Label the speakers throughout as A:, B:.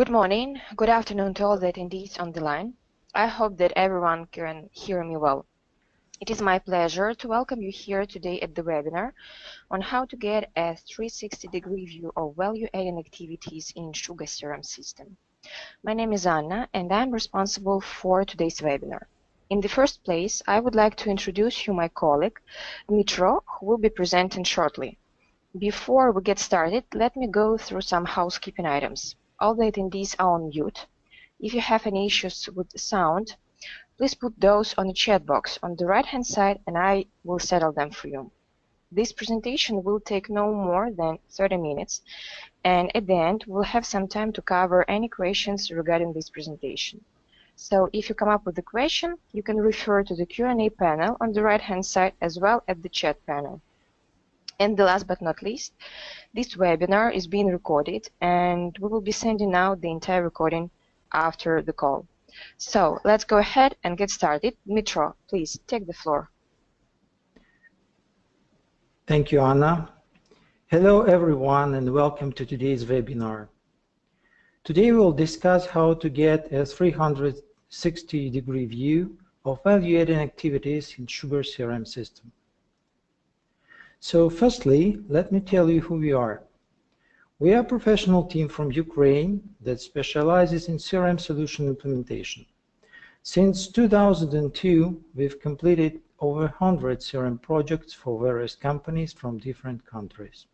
A: Good morning, good afternoon to all the attendees on the line. I hope that everyone can hear me well. It is my pleasure to welcome you here today at the webinar on how to get a 360-degree view of value-adding activities in SugarCRM system. My name is Anna and I'm responsible for today's webinar. In the first place, I would like to introduce you my colleague, Mitro, who will be presenting shortly. Before we get started, let me go through some housekeeping items. All the attendees are on mute. If you have any issues with sound, please put those on the chat box on the right-hand side and I will settle them for you. This presentation will take no more than 30 minutes, and at the end, we'll have some time to cover any questions regarding this presentation. So if you come up with a question, you can refer to the Q&A panel on the right-hand side as well as the chat panel. And the last but not least, this webinar is being recorded and we will be sending out the entire recording after the call. So let's go ahead and get started. Mitro, please take the floor.
B: Thank you, Anna. Hello, everyone, and welcome to today's webinar. Today we'll discuss how to get a 360-degree view of value-adding activities in SugarCRM system. So firstly, let me tell you who we are. We are a professional team from Ukraine that specializes in CRM solution implementation. Since 2002, we've completed over 100 CRM projects for various companies from different countries.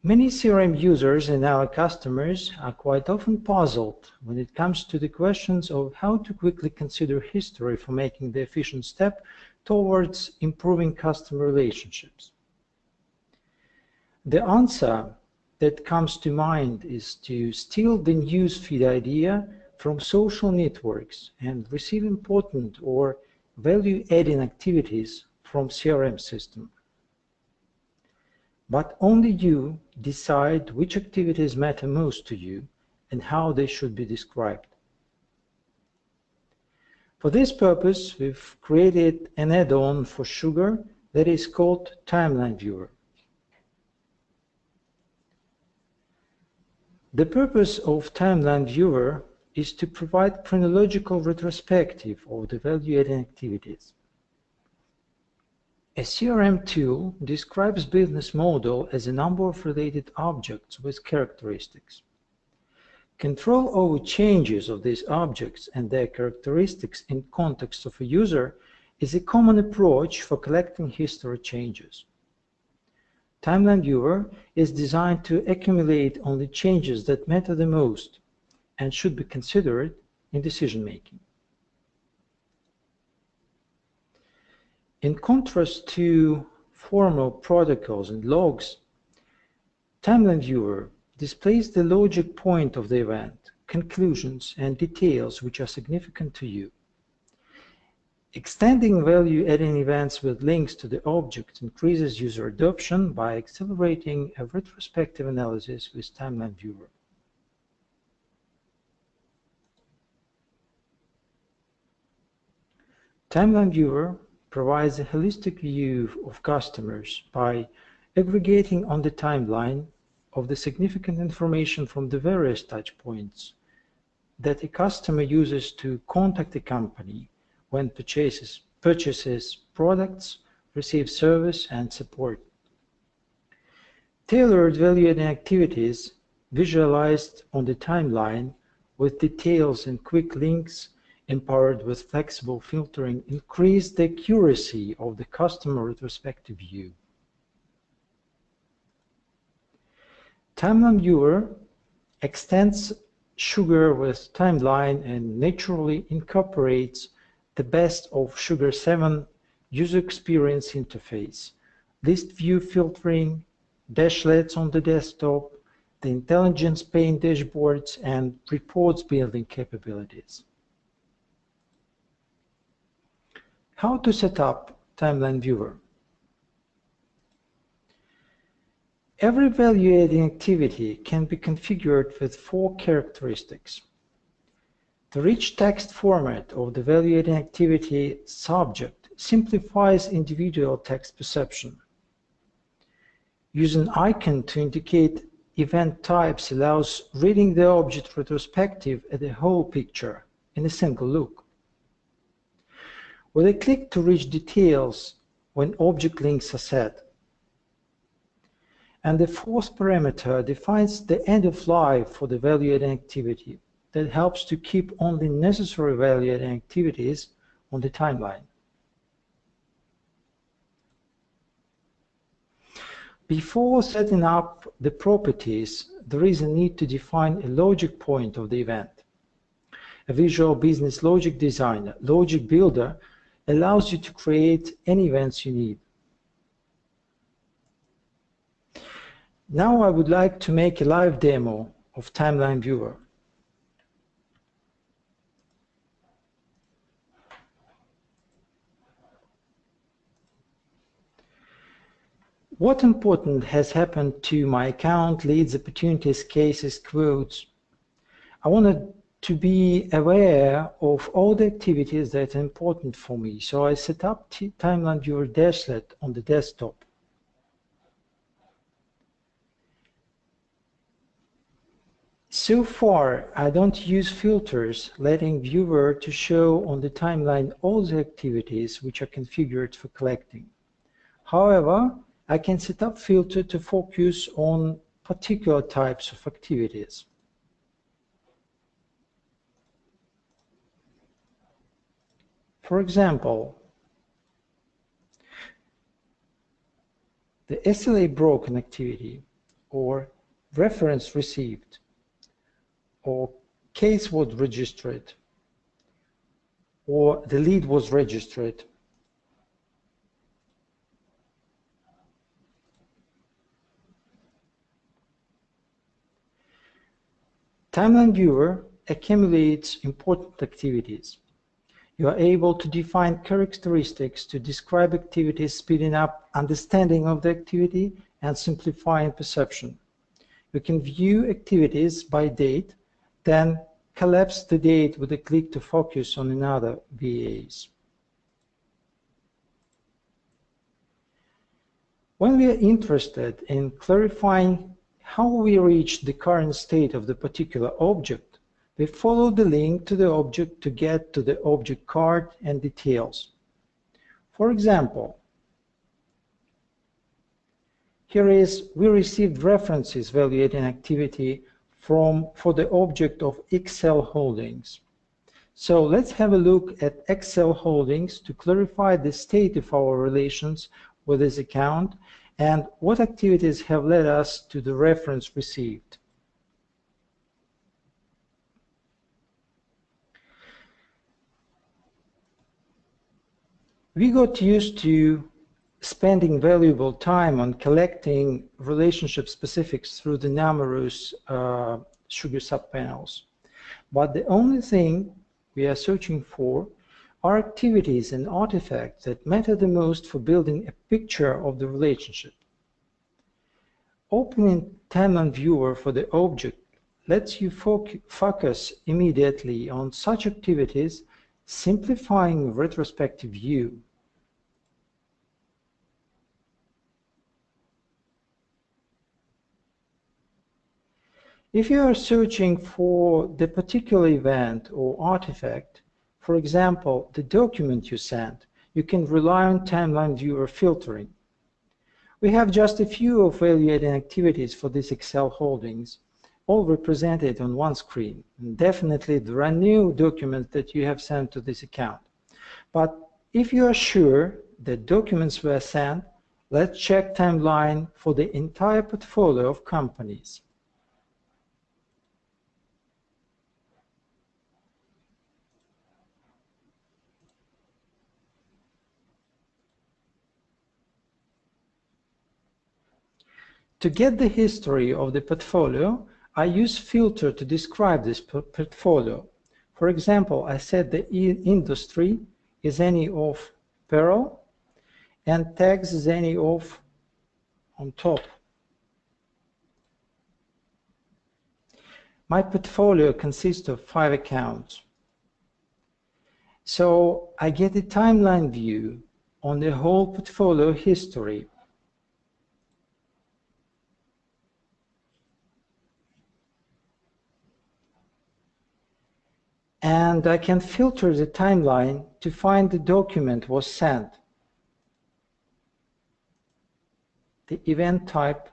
B: Many CRM users and our customers are quite often puzzled when it comes to the questions of how to quickly consider history for making the efficient step towards improving customer relationships. The answer that comes to mind is to steal the newsfeed idea from social networks and receive important or value-adding activities from CRM system. But only you decide which activities matter most to you and how they should be described. For this purpose, we've created an add-on for Sugar that is called Timeline Viewer. The purpose of Timeline Viewer is to provide chronological retrospective of the value-adding activities. A CRM tool describes business model as a number of related objects with characteristics. Control over changes of these objects and their characteristics in context of a user is a common approach for collecting history changes. Timeline Viewer is designed to accumulate only changes that matter the most and should be considered in decision-making. In contrast to formal protocols and logs, Timeline Viewer displays the logic point of the event, conclusions, and details which are significant to you. Extending value-adding events with links to the object increases user adoption by accelerating a retrospective analysis with Timeline Viewer. Timeline Viewer provides a holistic view of customers by aggregating on the timeline of the significant information from the various touch points that a customer uses to contact a company when purchases products, receives service and support. Tailored value-adding activities visualized on the timeline with details and quick links empowered with flexible filtering increase the accuracy of the customer retrospective view. Timeline Viewer extends Sugar with timeline and naturally incorporates the best of SugarCRM user experience interface, list view filtering, dashlets on the desktop, the intelligence pane dashboards, and reports building capabilities. How to set up Timeline Viewer? Every value-adding activity can be configured with 4 characteristics. The rich text format of the value-adding activity subject simplifies individual text perception. Use an icon to indicate event types allows reading the object retrospective at the whole picture in a single look. With a click to reach details when object links are set. And the fourth parameter defines the end of life for the value-adding activity that helps to keep only necessary value-adding activities on the timeline. Before setting up the properties, there is a need to define a logic point of the event. A Visual Business Logic Designer, Logic Builder, allows you to create any events you need. Now I would like to make a live demo of Timeline Viewer. What important has happened to my account, leads, opportunities, cases, quotes? I wanted to be aware of all the activities that are important for me, so I set up Timeline Viewer Dashlet on the desktop. So far, I don't use filters, letting viewer to show on the timeline all the activities which are configured for collecting. However, I can set up filter to focus on particular types of activities. For example, the SLA broken activity, or reference received, or case was registered, or the lead was registered. Timeline Viewer accumulates important activities. You are able to define characteristics to describe activities, speeding up understanding of the activity and simplifying perception. You can view activities by date, then collapse the date with a click to focus on another VAs. When we are interested in clarifying how we reach the current state of the particular object, we follow the link to the object to get to the object card and details. For example, here is we received references evaluating activity for the object of Excel Holdings. So let's have a look at Excel Holdings to clarify the state of our relations with this account and what activities have led us to the reference received. We got used to spending valuable time on collecting relationship specifics through the numerous Sugar subpanels. But the only thing we are searching for are activities and artifacts that matter the most for building a picture of the relationship. Opening Timeline Viewer for the object lets you focus immediately on such activities, simplifying retrospective view. If you are searching for the particular event or artifact, for example, the document you sent, you can rely on Timeline Viewer filtering. We have just a few of value-adding activities for this Excel Holdings, all represented on one screen. And definitely there are new documents that you have sent to this account. But if you are sure that documents were sent, let's check timeline for the entire portfolio of companies. To get the history of the portfolio, I use filter to describe this portfolio. For example, I said the industry is any of apparel and tags is any of on top. My portfolio consists of 5 accounts. So I get a timeline view on the whole portfolio history. and I can filter the timeline to find the document was sent. The event type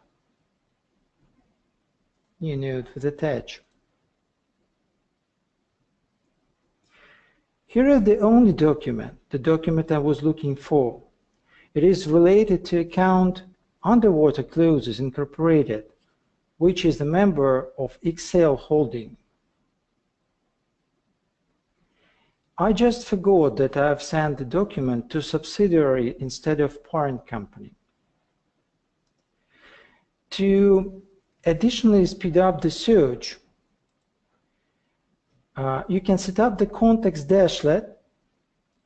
B: new node with attach. Here is the only document, the document I was looking for. It is related to account Underwater Closes Incorporated, which is a member of XL Holding. I just forgot that I have sent the document to subsidiary instead of parent company. To additionally speed up the search, you can set up the context dashlet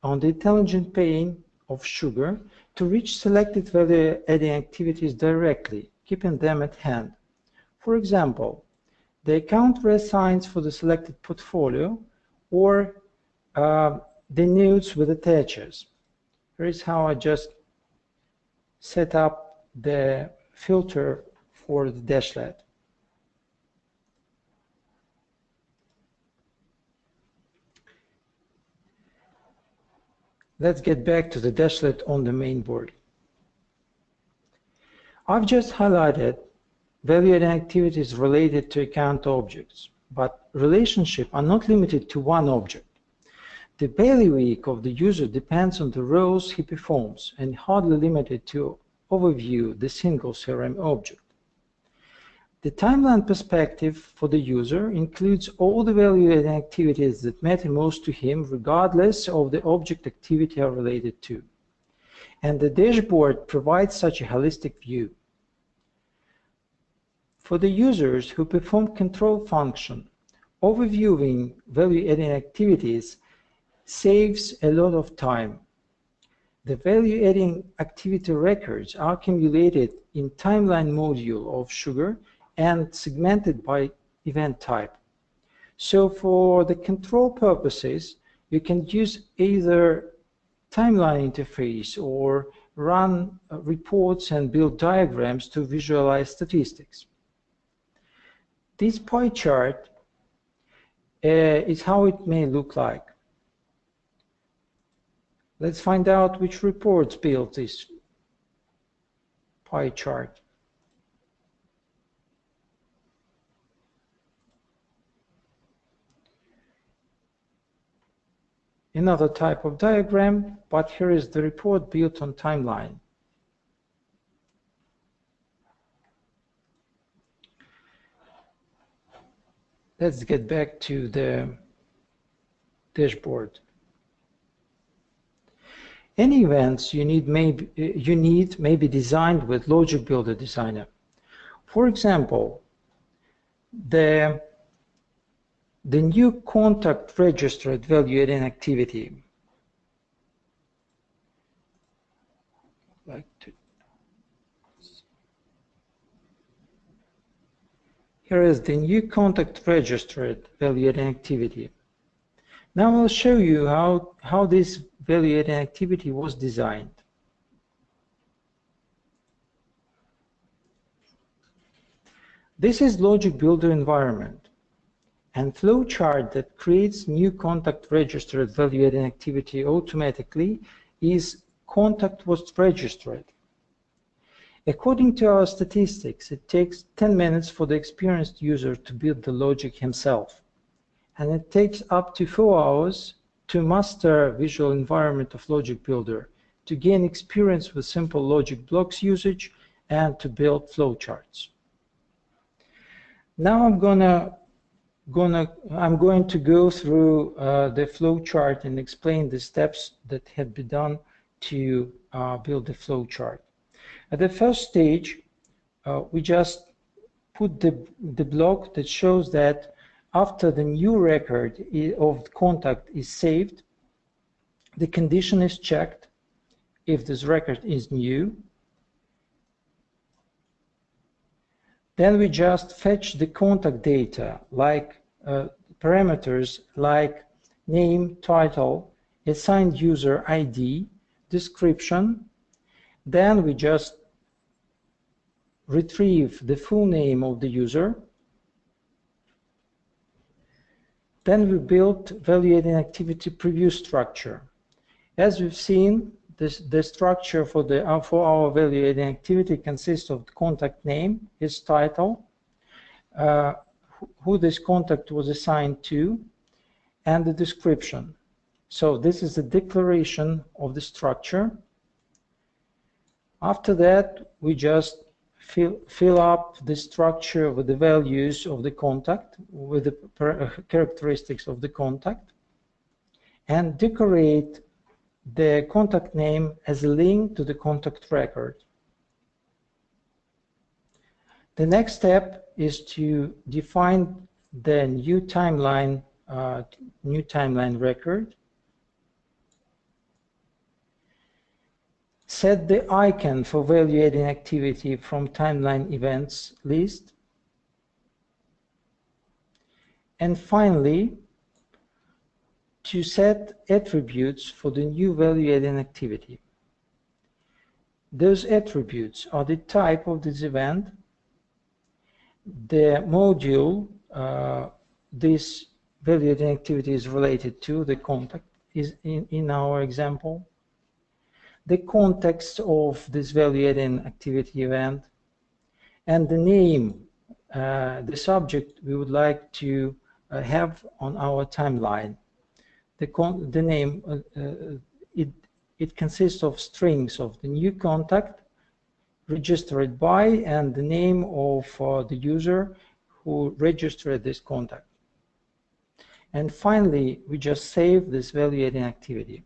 B: on the intelligent pane of Sugar to reach selected value-adding activities directly, keeping them at hand. For example, the account reassigns for the selected portfolio or the nodes with attaches. Here is how I just set up the filter for the dashlet. Let's get back to the dashlet on the main board. I've just highlighted value-adding activities related to account objects, but relationships are not limited to one object. The bailiwick of the user depends on the roles he performs and hardly limited to overview the single CRM object. The timeline perspective for the user includes all the value-adding activities that matter most to him regardless of the object activity are related to. And the dashboard provides such a holistic view. For the users who perform control function, overviewing value-adding activities saves a lot of time. The value-adding activity records are accumulated in timeline module of Sugar and segmented by event type. So for the control purposes, you can use either timeline interface or run reports and build diagrams to visualize statistics. This pie chart is how it may look like. Let's find out which reports build this pie chart. Another type of diagram, but here is the report built on timeline. Let's get back to the dashboard. Any events you need may be designed with Logic Builder Designer. For example, the new contact registered value-adding activity. Here is the new contact registered value-adding activity. Now I'll show you how this value-adding activity was designed. This is Logic Builder environment and flowchart that creates new contact registered value-adding activity automatically is contact was registered. According to our statistics, it takes 10 minutes for the experienced user to build the logic himself, and it takes up to 4 hours to master visual environment of Logic Builder, to gain experience with simple logic blocks usage, and to build flowcharts. Now I'm going to go through the flowchart and explain the steps that had been done to build the flowchart. At the first stage, we just put the block that shows that after the new record of contact is saved, the condition is checked if this record is new. Then we just fetch the contact data like parameters like name, title, assigned user ID, description. Then we just retrieve the full name of the user. Then we built value-adding activity preview structure. As we've seen, the structure for our value-adding activity consists of the contact name, his title, who this contact was assigned to, and the description. So this is the declaration of the structure. After that, we just fill up the structure with the values of the contact, with the characteristics of the contact, and decorate the contact name as a link to the contact record. The next step is to define the new timeline record. Set the icon for value-adding activity from timeline events list. And finally, to set attributes for the new value-adding activity. Those attributes are the type of this event, the module this value-adding activity is related to, the contact is in our example, the context of this value-adding activity event, and the name, the subject we would like to have on our timeline. The name, it consists of strings of the new contact registered by and the name of the user who registered this contact. And finally, we just save this value-adding activity.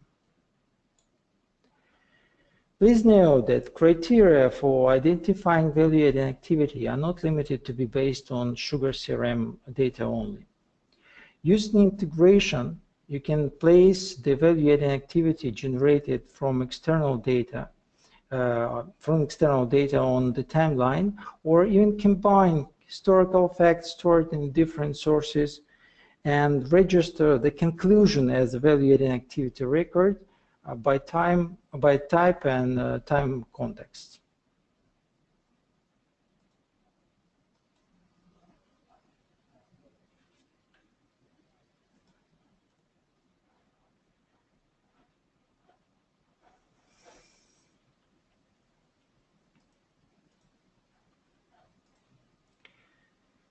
B: Please note that criteria for identifying value-adding activity are not limited to be based on SugarCRM data only. Using integration, you can place the value-adding activity generated from external data on the timeline, or even combine historical facts stored in different sources and register the conclusion as a value-adding activity record by type and time context.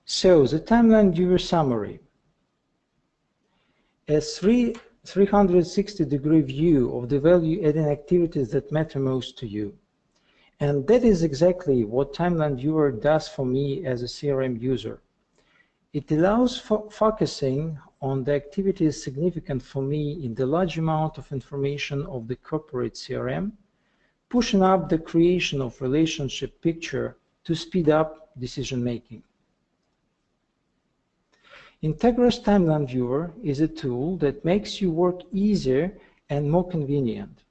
B: So the timeline viewer summary. A 360-degree view of the value-adding activities that matter most to you. And that is exactly what Timeline Viewer does for me as a CRM user. It allows focusing on the activities significant for me in the large amount of information of the corporate CRM, pushing up the creation of relationship picture to speed up decision-making. Integra's Timeline Viewer is a tool that makes your work easier and more convenient.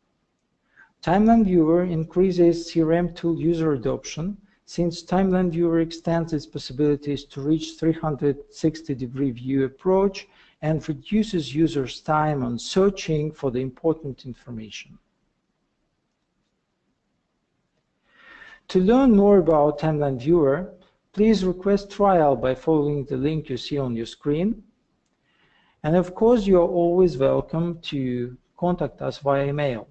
B: Timeline Viewer increases CRM tool user adoption since Timeline Viewer extends its possibilities to reach 360-degree view approach and reduces users' time on searching for the important information. To learn more about Timeline Viewer, please request trial by following the link you see on your screen. And of course, you are always welcome to contact us via email.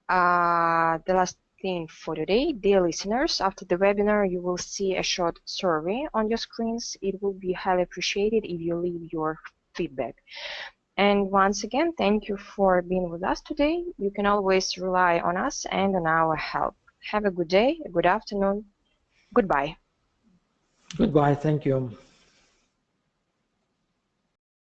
A: The last thing for today, dear listeners, after the webinar, you will see a short survey on your screens. It will be highly appreciated if you leave your feedback. And once again, thank you for being with us today. You can always rely on us and on our help. Have a good day, a good afternoon. Goodbye.
B: Goodbye. Thank you.